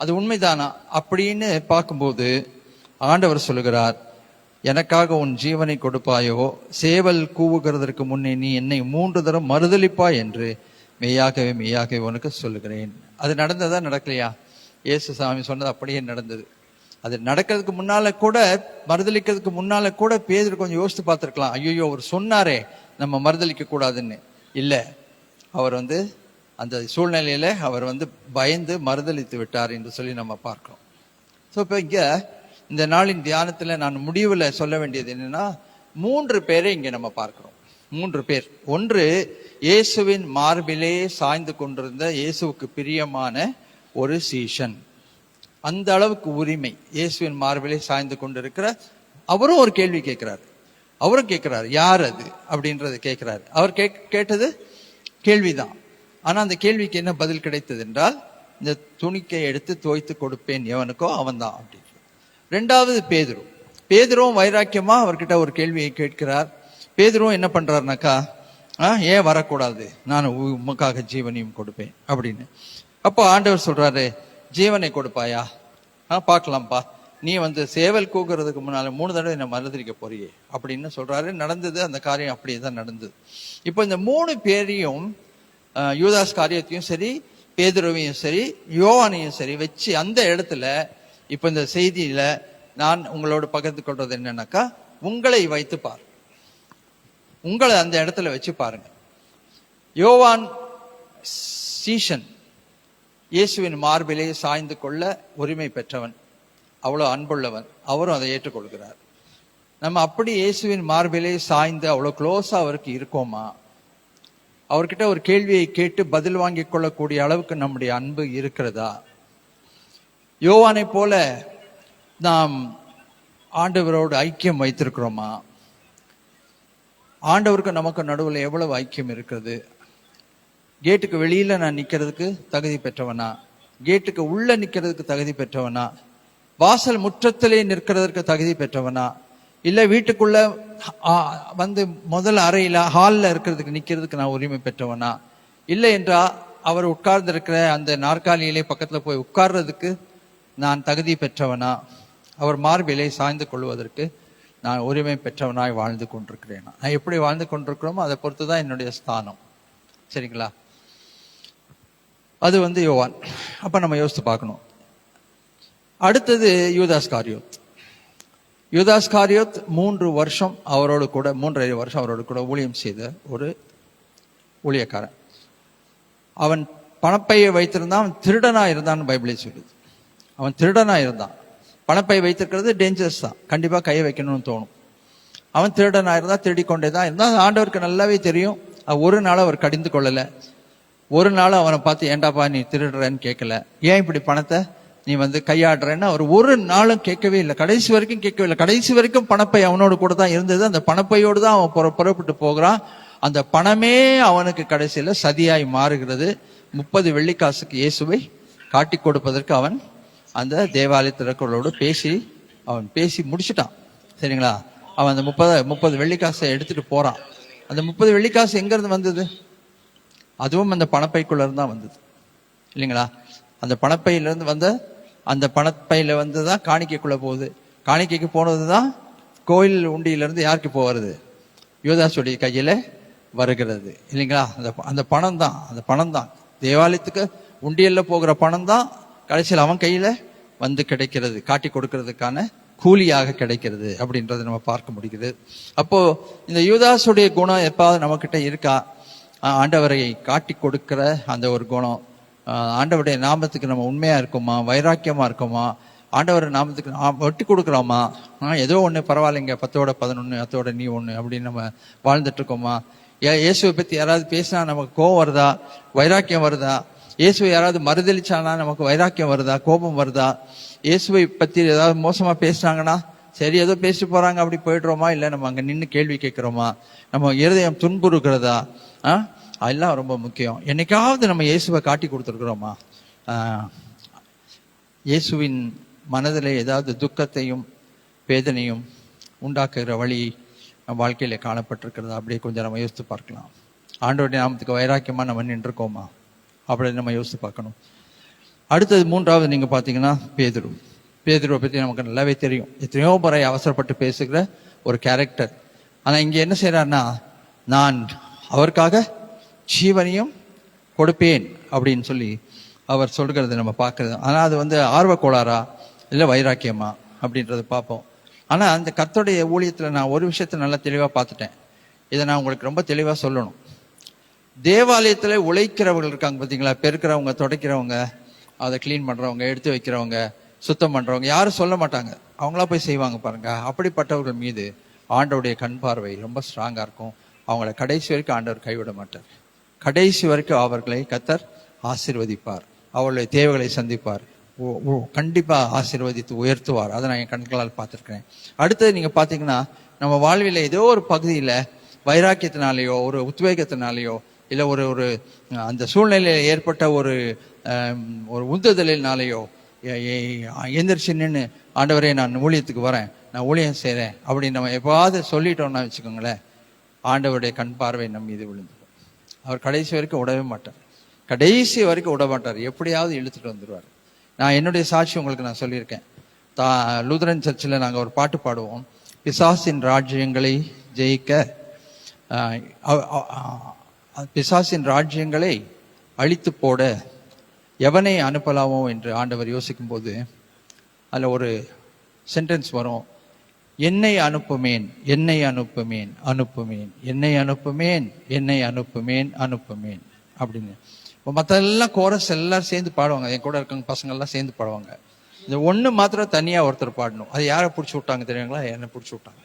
அது உண்மைதானா அப்படின்னு பார்க்கும்போது ஆண்டவர் சொல்லுகிறார், எனக்காக உன் ஜீவனை கொடுப்பாயோ, சேவல் கூவுகிறதற்கு முன்னே நீ என்னை 3 தரம் மறுதலிப்பாய் என்று மெய்யாகவே மெய்யாகவே உனக்கு சொல்லுகிறேன். அது நடந்ததா நடக்கலையா? இயேசு சாமி சொன்னது அப்படியே நடந்தது. அது நடக்கிறதுக்கு முன்னால கூட, மறுதலிக்கிறதுக்கு முன்னால கூட பேதுரு கொஞ்சம் யோசித்து பார்த்திருக்கலாம், ஐயோ அவர் சொன்னாரே நம்ம மறுதலிக்க கூடாதுன்னு. இல்ல, அவர் அந்த சூழ்நிலையில அவர் பயந்து மறுதலித்து விட்டார் என்று சொல்லி நம்ம பார்க்கிறோம். ஸோ இப்போ இங்க இந்த நாளின் தியானத்துல நான் முடிவுல சொல்ல வேண்டியது என்னன்னா, 3 பேரை இங்க நம்ம பார்க்கிறோம். 3 பேர். ஒன்று, இயேசுவின் மார்பிலே சாய்ந்து கொண்டிருந்த இயேசுவுக்கு பிரியமான ஒரு சீஷன். அந்த அளவுக்கு உரிமை, இயேசுவின் மார்பிலே சாய்ந்து கொண்டிருக்கிற அவரும் ஒரு கேள்வி கேட்கிறாரு. அவரும் கேட்கிறாரு, யார் அது அப்படின்றத கேட்கிறாரு. அவர் கேட்டது கேள்விதான். ஆனா அந்த கேள்விக்கு என்ன பதில் கிடைத்தது என்றால், இந்த துணிக்கை எடுத்து துவைத்து கொடுப்பேன் எவனுக்கோ அவன் தான் அப்படின்னு. 2வது பேதுருவும் வைராக்கியமா அவர்கிட்ட ஒரு கேள்வியை கேட்கிறார். பேதுருவும் என்ன பண்றாருனாக்கா, ஏன் வரக்கூடாது, நான் உமக்காக ஜீவனையும் கொடுப்பேன் அப்படின்னு. அப்போ ஆண்டவர் சொல்றாரு, ஜீவனை கொடுப்பாயா, பார்க்கலாம்ப்பா, நீ சேவல் கூக்குறதுக்கு முன்னால 3 தடவை என்ன மறுதலிக்க போறியே அப்படின்னு சொல்றாரு. நடந்தது, அந்த காரியம் அப்படியே தான் நடந்தது. இப்போ இந்த 3 பேரையும், யூதாஸ் காரியத்தையும் சரி, பேதுருவையும் சரி, யோவானையும் சரி வச்சு அந்த இடத்துல இப்ப இந்த செய்தியில நான் உங்களோட பகிர்ந்து கொள்றது என்னன்னாக்கா, உங்களை வைத்து பாரு, உங்களை அந்த இடத்துல வச்சு பாருங்க. யோவான் சீஷன், இயேசுவின் மார்பிலே சாய்ந்து கொள்ள உரிமை பெற்றவன், அவ்வளவு அன்புள்ளவன், அவரும் அதை ஏற்றுக்கொள்கிறார். நம்ம அப்படி இயேசுவின் மார்பிலே சாய்ந்து அவ்வளவு க்ளோஸா அவருக்கு இருக்கோமா? அவர்கிட்ட ஒரு கேள்வியை கேட்டு பதில் வாங்கி கொள்ளக்கூடிய அளவுக்கு நம்முடைய அன்பு இருக்கிறதா? யோவானை போல நாம் ஆண்டவரோடு ஐக்கியம் வைத்திருக்கிறோமா? ஆண்டவருக்கு நமக்கு நடுவில் எவ்வளவு ஐக்கியம் இருக்கிறது? கேட்டுக்கு வெளியில நான் நிக்கிறதுக்கு தகுதி பெற்றவனா, கேட்டுக்கு உள்ள நிக்கிறதுக்கு தகுதி பெற்றவனா, வாசல் முற்றத்திலே நிற்கிறதுக்கு தகுதி பெற்றவனா, இல்ல வீட்டுக்குள்ள முதல் அறையில ஹால்ல இருக்கிறதுக்கு நிக்கிறதுக்கு நான் உரிமை பெற்றவனா, இல்லை என்றா அவர் உட்கார்ந்து இருக்கிற அந்த நாற்காலியிலே பக்கத்துல போய் உட்கார்றதுக்கு நான் தகுதி பெற்றவனா, அவர் மார்பிலே சாய்ந்து கொள்வதற்கு நான் உரிமை பெற்றவனாய் வாழ்ந்து கொண்டிருக்கிறேன். நான் எப்படி வாழ்ந்து கொண்டிருக்கிறோமோ அதை பொறுத்துதான் என்னுடைய ஸ்தானம். சரிங்களா? அது யோவான். அப்ப நம்ம யோசித்து பார்க்கணும். அடுத்தது யூதாஸ் காரியோத். யூதாஸ் காரியோத் 3 வருஷம் அவரோடு கூட 3.5 வருஷம் அவரோடு கூட ஊழியம் செய்த ஒரு ஊழியக்காரன். அவன் பணப்பையை வைத்திருந்தான். அவன் திருடனா இருந்தான்னு பைபிளே சொல்லுது. அவன் திருடனா இருந்தான். பணப்பை வைத்திருக்கிறது டேஞ்சரஸ் தான், கண்டிப்பா கையை வைக்கணும்னு தோணும். அவன் திருடனா இருந்தா, திருடி கொண்டே தான் இருந்தான். ஆண்டவருக்கு நல்லாவே தெரியும். ஒரு நாள் அவர் கடிந்து கொள்ளல. ஒரு நாள் அவனை பார்த்து ஏண்டாப்பா நீ திருடுறன்னு கேட்கல. ஏன் இப்படி பணத்தை நீ கையாடுறேன்னு அவர் ஒரு நாளும் கேட்கவே இல்லை. கடைசி வரைக்கும் கேட்கவே இல்லை. கடைசி வரைக்கும் பணப்பை அவனோடு கூட தான் இருந்தது. அந்த பணப்பையோடு தான் அவன் புறப்பட்டு போகிறான். அந்த பணமே அவனுக்கு கடைசியில சதியாய் மாறுகிறது. 30 வெள்ளிக்காசுக்கு இயேசுவை காட்டி கொடுப்பதற்கு அவன் அந்த தேவாலயத்திற்குள்ளோடு பேசி முடிச்சுட்டான். சரிங்களா? அவன் அந்த 30 வெள்ளிக்காசை எடுத்துட்டு போறான். அந்த 30 வெள்ளிக்காசு எங்க இருந்து வந்தது? அதுவும் அந்த பணப்பைக்குள்ள இருந்தா வந்தது, இல்லைங்களா? அந்த பணப்பையிலிருந்து அந்த பணப்பையில தான் காணிக்கைக்குள்ள போகுது. காணிக்கைக்கு போனதுதான் கோயில் உண்டியிலிருந்து யாருக்கு போகிறது? யூதாசுடைய கையில வருகிறது, இல்லைங்களா? அந்த பணம் தான் தேவாலயத்துக்கு உண்டியல்ல போகிற பணம் தான் கடைசியில் அவன் கையில கிடைக்கிறது, காட்டி கொடுக்கறதுக்கான கூலியாக கிடைக்கிறது அப்படின்றத நம்ம பார்க்க முடிகிறது. அப்போ இந்த யூதாசுடைய குணம் எப்பாவது நம்ம கிட்ட இருக்கா? ஆண்டவரை காட்டி கொடுக்கிற அந்த ஒரு குணம், ஆண்டவருடைய நாமத்துக்கு நம்ம உண்மையா இருக்குமா, வைராக்கியமா இருக்குமா, ஆண்டவர் நாமத்துக்கு வெட்டி கொடுக்குறோமா, ஏதோ ஒண்ணு பரவாயில்லைங்க 10ஓட 11 10ஓட நீ 1 அப்படின்னு நம்ம வாழ்ந்துட்டு இருக்கோமா? இயேசுவை பத்தி யாராவது பேசினா நமக்கு கோபம் வருதா, வைராக்கியம் வருதா? இயேசுவை யாராவது மறுதளிச்சானா நமக்கு வைராக்கியம் வருதா, கோபம் வருதா? இயேசுவை பத்தி ஏதாவது மோசமா பேசினாங்கன்னா சரி ஏதோ பேசிட்டு போறாங்க அப்படி போயிடுறோமா, இல்ல நம்ம அங்க நின்று கேள்வி கேட்கிறோமா, நம்ம இருதயம் துன்புறுகிறதா? அதெல்லாம் ரொம்ப முக்கியம். என்னைக்காவது நம்ம இயேசுவை காட்டி கொடுத்துருக்குறோமா? இயேசுவின் மனதில் ஏதாவது துக்கத்தையும் வேதனையும் உண்டாக்குகிற வழி நம்ம வாழ்க்கையில காணப்பட்டிருக்கிறதா? அப்படியே கொஞ்சம் நம்ம யோசித்து பார்க்கலாம். ஆண்டவருடைய நாமத்துக்கு வைராக்கியமா நம்ம நின்றுருக்கோமா அப்படின்னு நம்ம யோசித்து பார்க்கணும். அடுத்தது 3வது நீங்க பாத்தீங்கன்னா பேதுருவை பத்தி நமக்கு நல்லாவே தெரியும். எத்தனையோ முறை அவசரப்பட்டு பேசுகிற ஒரு கேரக்டர். ஆனா இங்க என்ன செய்யறாருன்னா, நான் அவருக்காக ஜீவனையும் கொடுப்பேன் அப்படின்னு சொல்லி அவர் சொல்கிறது நம்ம பார்க்கறது. ஆனா அது ஆர்வ கோளாறா இல்ல வைராக்கியமா அப்படின்றத பார்ப்போம். ஆனா அந்த கர்த்தருடைய ஊழியத்துல நான் ஒரு விஷயத்த நல்லா தெளிவா பார்த்துட்டேன். இதை நான் உங்களுக்கு ரொம்ப தெளிவா சொல்லணும். தேவாலயத்துல உழைக்கிறவர்கள் இருக்காங்க பாத்தீங்களா, பெருக்கிறவங்க, துடைக்கிறவங்க, அதை கிளீன் பண்றவங்க, எடுத்து வைக்கிறவங்க, சுத்தம் பண்றவங்க, யாரும் சொல்ல மாட்டாங்க, அவங்களா போய் செய்வாங்க பாருங்க. அப்படிப்பட்டவர்கள் மீது ஆண்டவருடைய கண் பார்வை ரொம்ப ஸ்ட்ராங்கா இருக்கும். அவங்கள கடைசி வரைக்கும் ஆண்டவர் கைவிட மாட்டார். கடைசி வரைக்கும் அவர்களை கர்த்தர் ஆசீர்வதிப்பார், அவர்களுடைய தேவைகளை சந்திப்பார், கண்டிப்பா ஆசீர்வதித்து உயர்த்துவார். அதை நான் என் கண்களால் பார்த்திருக்கிறேன். அடுத்தது நீங்க பாத்தீங்கன்னா, நம்ம வாழ்வில ஏதோ ஒரு பகுதியில வைராக்கியத்தினாலேயோ ஒரு உத்வேகத்தினாலேயோ இல்ல ஒரு அந்த சூழ்நிலையில ஏற்பட்ட ஒரு உந்துதலினாலேயோ எந்திரிச்சு நின்று ஆண்டவரே நான் ஊழியத்துக்கு வரேன், நான் ஊழியம் செய்றேன் அப்படின்னு நம்ம எப்பாவது சொல்லிட்டோம்னா வச்சுக்கோங்களேன், ஆண்டவருடைய கண் பார்வை நம்ம மீது விழுந்துடும். அவர் கடைசி வரைக்கும் விடவே மாட்டார். கடைசி வரைக்கும் விட மாட்டார். எப்படியாவது இழுத்துட்டு வந்துடுவார். நான் என்னுடைய சாட்சி உங்களுக்கு நான் சொல்லியிருக்கேன். லூதரன் சர்ச்சில் நாங்கள் ஒரு பாட்டு பாடுவோம். பிசாசின் ராஜ்யங்களை ஜெயிக்க, பிசாசின் ராஜ்யங்களை அழித்து போட எவனை அனுப்பலாமோ என்று ஆண்டவர் யோசிக்கும் போது அதில் ஒரு சென்டென்ஸ் வரும், என்னை அனுப்புமேன், என்னை அனுப்புமேன், அனுப்புமேன், என்னை அனுப்புமேன், என்னை அனுப்புமேன், அனுப்புமேன் அப்படின்னு. இப்போ மற்றெல்லாம் கோரஸ் எல்லாரும் சேர்ந்து பாடுவாங்க, என் கூட இருக்க பசங்க எல்லாம் சேர்ந்து பாடுவாங்க. இந்த ஒண்ணு மாத்திரம் தனியா ஒருத்தர் பாடணும். அது யாரை பிடிச்சி விட்டாங்க தெரியுங்களா? என்னை பிடிச்சி விட்டாங்க.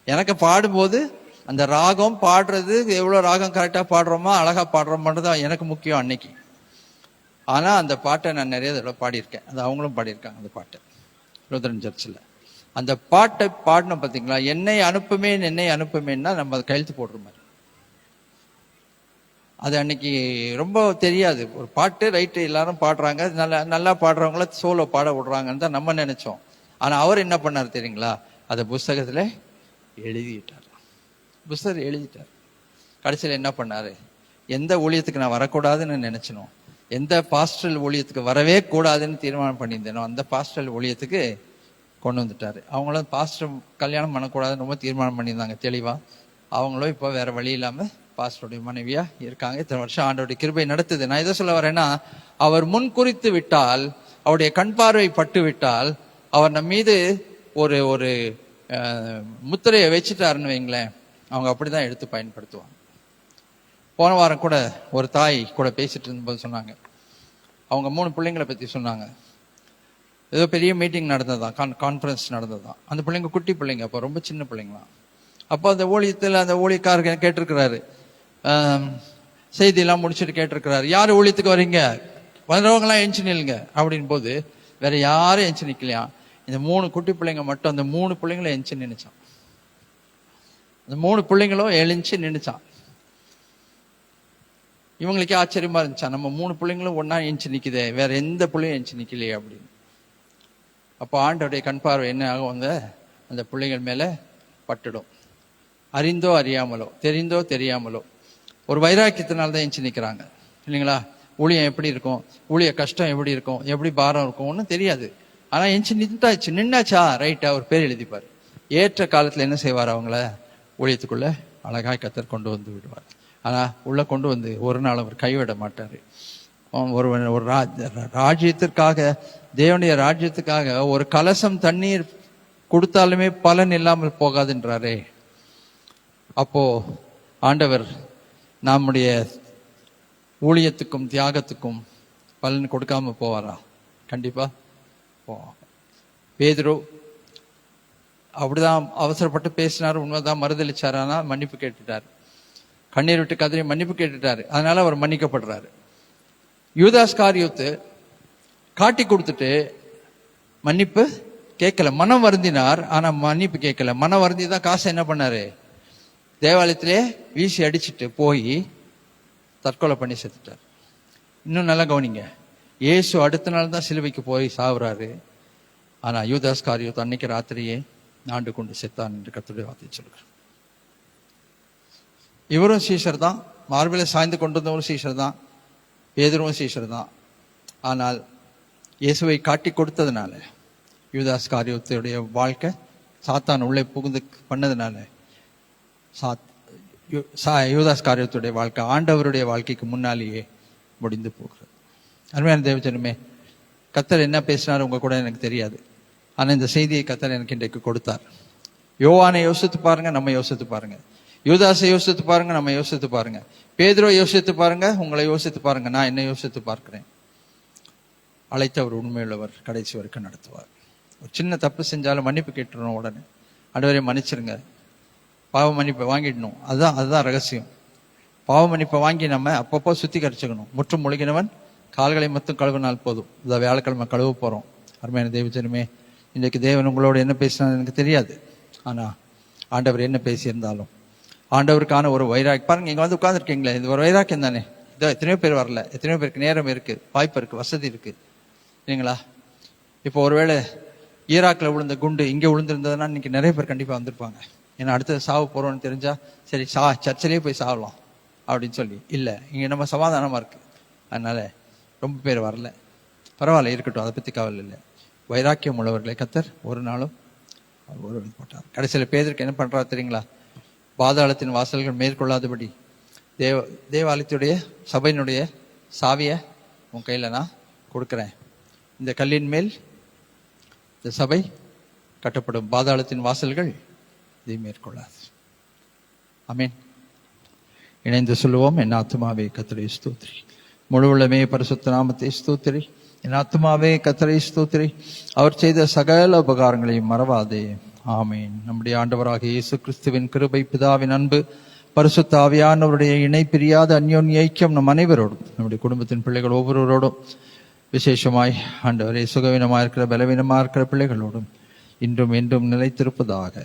எனக்கு பாடும்போது அந்த ராகம் பாடுறது, எவ்வளவு ராகம் கரெக்டா பாடுறோமா, அழகா பாடுறோமான்றது எனக்கு முக்கியம் அன்னைக்கு. ஆனா அந்த பாட்டை நான் நிறைய தடவை பாடியிருக்கேன். அது அவங்களும் பாடியிருக்காங்க அந்த பாட்டை லூதரன் சர்ச்சில். அந்த பாட்டை பாடணும் பார்த்தீங்களா, என்னை அனுப்புமேன், என்னை அனுப்புமேன்னா நம்ம அதை கையெழுத்து போடுற மாதிரி. அது அன்னைக்கு ரொம்ப தெரியாது. ஒரு பாட்டு ரைட்டு எல்லாரும் பாடுறாங்க, நல்லா பாடுறவங்கள சோலோ பாட விடுறாங்கன்னு தான் நம்ம நினைச்சோம். ஆனா அவர் என்ன பண்ணார் தெரியுங்களா, அதை புஸ்தகத்துல எழுதிட்டார். புஸ்தகத்தில் எழுதிட்டார். கடைசியில் என்ன பண்ணாரு, எந்த ஊழியத்துக்கு நான் வரக்கூடாதுன்னு நினைச்சனோ, எந்த பாஸ்டல் ஊழியத்துக்கு வரவே கூடாதுன்னு தீர்மானம் பண்ணியிருந்தேனோ அந்த பாஸ்டல் ஊழியத்துக்கு கொண்டு வந்துட்டாரு. அவங்களும் பாஸ்டர் கல்யாணம் பண்ணக்கூடாதுன்னு ரொம்ப தீர்மானம் பண்ணியிருந்தாங்க தெளிவா. அவங்களும் இப்போ வேற வழி இல்லாம பாஸ்டருடைய மனைவியா இருக்காங்க. இத்தனை வருஷம் ஆண்டவருடைய கிருபை நடத்துது. நான் எதை சொல்ல வரேன்னா, அவர் முன் குறித்து விட்டால், அவருடைய கண் பார்வை பட்டு விட்டால், அவர் நம்ம மீது ஒரு ஒரு முத்திரையை வச்சுட்டாருன்னு வைங்களேன், அவங்க அப்படிதான் எடுத்து பயன்படுத்துவாங்க. போன வாரம் கூட ஒரு தாய் கூட பேசிட்டு இருந்தபோது சொன்னாங்க, அவங்க 3 பிள்ளைங்களை பத்தி சொன்னாங்க. ஏதோ பெரிய மீட்டிங் நடந்ததுதான், கான்ஃபரன்ஸ் நடந்ததுதான். அந்த பிள்ளைங்க குட்டி பிள்ளைங்க, அப்போ ரொம்ப சின்ன பிள்ளைங்களாம். அப்போ அந்த ஊழியத்தில் அந்த ஊழியக்காரர் கேட்டிருக்கிறாரு, செய்தியெல்லாம் முடிச்சுட்டு கேட்டிருக்கிறாரு, யார் ஊழியத்துக்கு வரீங்க, வர்றவங்களாம் எஞ்சி நில்லுங்க அப்படின் போது வேற யாரும் எஞ்சி நிக்கலையா. இந்த 3 குட்டி பிள்ளைங்க மட்டும் அந்த 3 பிள்ளைங்களும் எஞ்சி நின்னுச்சான். அந்த 3 பிள்ளைங்களும் எழுஞ்சி நின்னுச்சான். இவங்களுக்கே ஆச்சரியமா இருந்துச்சா, நம்ம 3 பிள்ளைங்களும் ஒன்னா எஞ்சி நிக்குதே, வேற எந்த பிள்ளையும் எஞ்சி நிக்கலையே அப்படின்னு. அப்போ ஆண்டவருடைய கண் பார்வை என்ன ஆகும், அந்த பிள்ளைகள் மேல பட்டுடும். அறிந்தோ அறியாமலோ, தெரிந்தோ தெரியாமலோ, ஒரு வைராக்கியத்தினால்தான் எஞ்சி நிக்கிறாங்க இல்லைங்களா. ஊழியம் எப்படி இருக்கும், ஊழிய கஷ்டம் எப்படி இருக்கும், எப்படி பாரம் இருக்கும் ஒன்றும் தெரியாது. ஆனா எஞ்சி நின்னாச்சா ரைட்டா ஒரு பேர் எழுதிப்பாரு. ஏற்ற காலத்துல என்ன செய்வார், அவங்கள ஊழியத்துக்குள்ள அழகாய் கத்தர் கொண்டு வந்து விடுவார். ஆனா உள்ள கொண்டு வந்து ஒரு நாள் அவர் கைவிட மாட்டாரு. ஒரு ராஜ்யத்திற்காக, தேவனுடைய ராஜ்யத்துக்காக ஒரு கலசம் தண்ணீர் கொடுத்தாலுமே பலன் இல்லாமல் போகாதுன்றாரே. அப்போ ஆண்டவர் நம்முடைய ஊழியத்துக்கும் தியாகத்துக்கும் பலன் கொடுக்காம போவாரா? கண்டிப்பா போவார். பேதுரு அப்படிதான் அவசரப்பட்டு பேசினார், உண்மைதான் மறுதளிச்சார். ஆனா மன்னிப்பு கேட்டுட்டார், கண்ணீர் விட்டு கதறி மன்னிப்பு கேட்டுட்டாரு. அதனால அவர் மன்னிக்கப்படுறாரு. யூதாஸ் காரியோத்து காட்டி கொடுத்துட்டு மன்னிப்பு கேட்கல, மனம் வருந்தினார், ஆனா மன்னிப்பு கேட்கல. மனம் வருந்தி தான் காசை என்ன பண்ணாரு, தேவாலயத்திலே வீசி அடிச்சுட்டு போய் தற்கொலை பண்ணி செத்துட்டார். இன்னும் நல்லா கவனிங்க, இயேசு அடுத்த நாள் தான் சிலுவைக்கு போய் சாவுறாரு. ஆனா யூதாஸ் காரியோத்து அன்னைக்கு ராத்திரியே ஆண்டு கொண்டு செத்தான் என்று கர்த்தருடைய வார்த்தை சொல்கிறார். இவரும் சீஷர் தான், மார்பில சாய்ந்து கொண்டு வந்தவரும் சீஷர் தான், பேதுருவும் சீஷர் தான். ஆனால் இயேசுவை காட்டி கொடுத்ததுனால, யூதாஸ் காரியோத்துடைய வாழ்க்கை சாத்தான் உள்ளே புகுந்து பண்ணதுனால, யூதாஸ் காரியத்துடைய வாழ்க்கை ஆண்டவருடைய வாழ்க்கைக்கு முன்னாலேயே முடிந்து போகிறது. அருமையான தேவஜனமே, கத்தர் என்ன பேசினார் உங்க கூட எனக்கு தெரியாது. ஆனா இந்த செய்தியை கத்தர் எனக்கு இன்றைக்கு கொடுத்தார். யோவானை யோசித்து பாருங்க, நம்ம யோசித்து பாருங்க. யூதாசை யோசித்து பாருங்க, நம்ம யோசித்து பாருங்க. பேதுருவை யோசித்து பாருங்க, உங்களை யோசித்து பாருங்க, நான் என்ன யோசித்து பார்க்கிறேன். அழைத்தவர் உண்மையுள்ளவர், கடைசி வரைக்கும் நடத்துவார். ஒரு சின்ன தப்பு செஞ்சாலும் மன்னிப்பு கேட்டுறணும் உடனே. ஆண்டவரே மன்னிச்சிருங்க, பாவ மன்னிப்பை வாங்கிடணும். அதுதான் ரகசியம். பாவ மன்னிப்பை வாங்கி நம்ம அப்பப்போ சுத்திகரிச்சுக்கணும். முற்றும் முழுகினவன் கால்களை மட்டும் கழுவினால் போதும். இதை வியாழக்கிழமை கழுவ போறோம். அருமையான தேவஜனமே, இன்றைக்கு தேவன் உங்களோட என்ன பேசினாலும் எனக்கு தெரியாது. ஆனா ஆண்டவர் என்ன பேசியிருந்தாலும் ஆண்டவருக்கான ஒரு வைராக்கியம் பாருங்க. இங்க வந்து உட்கார்ந்துருக்கீங்களே, இது ஒரு வைராக்கியம் தானே. இதோ எத்தனையோ பேர் வரல, எத்தனையோ பேருக்கு நேரம் இருக்கு, வாய்ப்பு இருக்கு, வசதி இருக்கு இல்லைங்களா. இப்போ ஒருவேளை ஈராக்ல விழுந்த குண்டு இங்க விழுந்திருந்ததுன்னா இன்னைக்கு நிறைய பேர் கண்டிப்பா வந்திருப்பாங்க. ஏன்னா அடுத்தது சாவு போறோம்னு தெரிஞ்சா சரி சர்ச்சிலேயே போய் சாவலாம் அப்படின்னு சொல்லி. இல்ல, இங்க நம்ம சமாதானமா இருக்கு, அதனால ரொம்ப பேர் வரல. பரவாயில்ல, இருக்கட்டும், அதை பத்தி கவலை இல்லை. வைராக்கியம் உள்ளவர்களை கத்தர் ஒரு நாளும் ஒரு போட்டார். கடைசியில பேதருக்கு என்ன பண்றாரு தெரியுங்களா? பாதாளத்தின் வாசல்கள் மேற்கொள்ளாதபடி தேவாலயத்துடைய சபையினுடைய சாவிய உன் கையில நான் கொடுக்கிறேன். இந்த கல்லின் மேல் இந்த சபை கட்டப்படும், பாதாளத்தின் வாசல்கள் இதை மேற்கொள்ளாது. ஆமென். இணைந்து சொல்லுவோம். என் ஆத்துமாவே கர்த்தரை ஸ்தோத்திரி, முழு உள்ளமே பரிசுத்த நாமத்தை ஸ்தோத்திரி. என் ஆத்துமாவே கர்த்தரை ஸ்தோத்திரி, அவர் செய்த சகல உபகாரங்களையும் மறவாதே. ஆமீன். நம்முடைய ஆண்டவராகிய இயேசு கிறிஸ்துவின் கிருபை, பிதாவின் அன்பு, பரிசுத்த ஆவியானவருடைய இணை பிரியாத அந்யோன்ய ஐக்கியம் நம் அனைவரோடும், நம்முடைய குடும்பத்தின் பிள்ளைகள் ஒவ்வொருவரோடும், விசேஷமாய் ஆண்டவரே சுகவீனமா இருக்கிற பலவீனமா இருக்கிற பிள்ளைகளோடும் இன்றும் என்றும் நிலைத்திருப்பதாக.